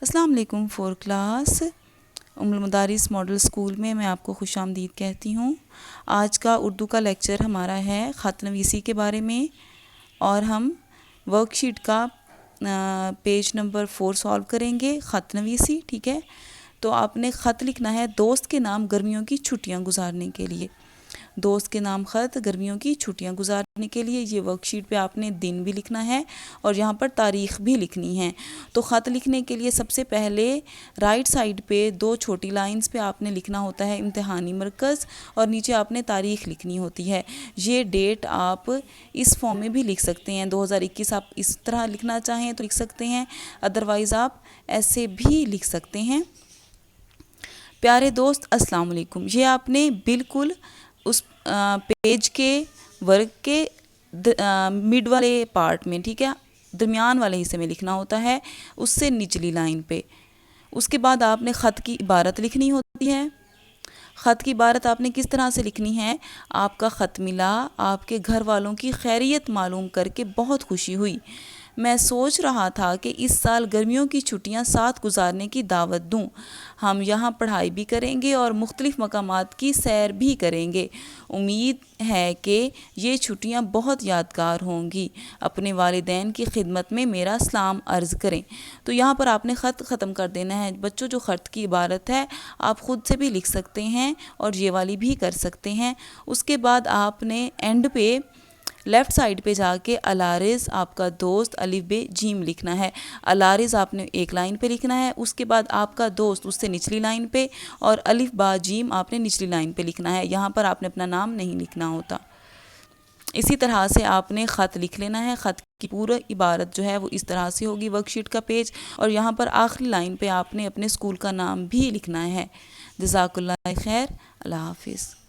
السلام علیکم four class ام المدارس ماڈل اسکول میں آپ کو خوش آمدید کہتی ہوں۔ آج کا اردو کا لیکچر ہمارا ہے خط نویسی کے بارے میں، اور ہم ورک شیٹ کا پیج نمبر 4 سالو کریں گے، خط نویسی، ٹھیک ہے۔ تو آپ نے خط لکھنا ہے دوست کے نام گرمیوں کی چھٹیاں گزارنے کے لیے۔ دوست کے نام خط گرمیوں کی چھٹیاں گزارنے کے لیے، یہ ورک شیٹ پہ آپ نے دن بھی لکھنا ہے اور یہاں پر تاریخ بھی لکھنی ہے۔ تو خط لکھنے کے لیے سب سے پہلے رائٹ سائڈ پہ 2 چھوٹی لائنز پہ آپ نے لکھنا ہوتا ہے امتحانی مرکز، اور نیچے آپ نے تاریخ لکھنی ہوتی ہے۔ یہ ڈیٹ آپ اس فارم میں بھی لکھ سکتے ہیں، 2021 آپ اس طرح لکھنا چاہیں تو لکھ سکتے ہیں، ادروائز آپ ایسے بھی لکھ سکتے ہیں۔ پیارے دوست السلام علیکم، یہ آپ نے بالکل اس پیج کے ورک کے مڈ والے پارٹ میں، ٹھیک ہے، درمیان والے حصے میں لکھنا ہوتا ہے، اس سے نچلی لائن پہ۔ اس کے بعد آپ نے خط کی عبارت لکھنی ہوتی ہے۔ خط کی عبارت آپ نے کس طرح سے لکھنی ہے؟ آپ کا خط ملا، آپ کے گھر والوں کی خیریت معلوم کر کے بہت خوشی ہوئی۔ میں سوچ رہا تھا کہ اس سال گرمیوں کی چھٹیاں ساتھ گزارنے کی دعوت دوں۔ ہم یہاں پڑھائی بھی کریں گے اور مختلف مقامات کی سیر بھی کریں گے۔ امید ہے کہ یہ چھٹیاں بہت یادگار ہوں گی۔ اپنے والدین کی خدمت میں میرا سلام عرض کریں۔ تو یہاں پر آپ نے خط ختم کر دینا ہے۔ بچوں، جو خط کی عبارت ہے آپ خود سے بھی لکھ سکتے ہیں اور یہ والی بھی کر سکتے ہیں۔ اس کے بعد آپ نے اینڈ پہ لیفٹ سائڈ پہ جا کے الارز آپ کا دوست الف ب جیم لکھنا ہے۔ الارز آپ نے ایک لائن پہ لکھنا ہے، اس کے بعد آپ کا دوست اس سے نچلی لائن پہ، اور الف با جیم آپ نے نچلی لائن پہ لکھنا ہے۔ یہاں پر آپ نے اپنا نام نہیں لکھنا ہوتا۔ اسی طرح سے آپ نے خط لکھ لینا ہے۔ خط کی پورا عبارت جو ہے وہ اس طرح سے ہوگی ورک شیٹ کا پیج، اور یہاں پر آخری لائن پہ آپ نے اپنے اسکول کا نام بھی لکھنا ہے۔ جزاک اللہ خیر، اللہ حافظ۔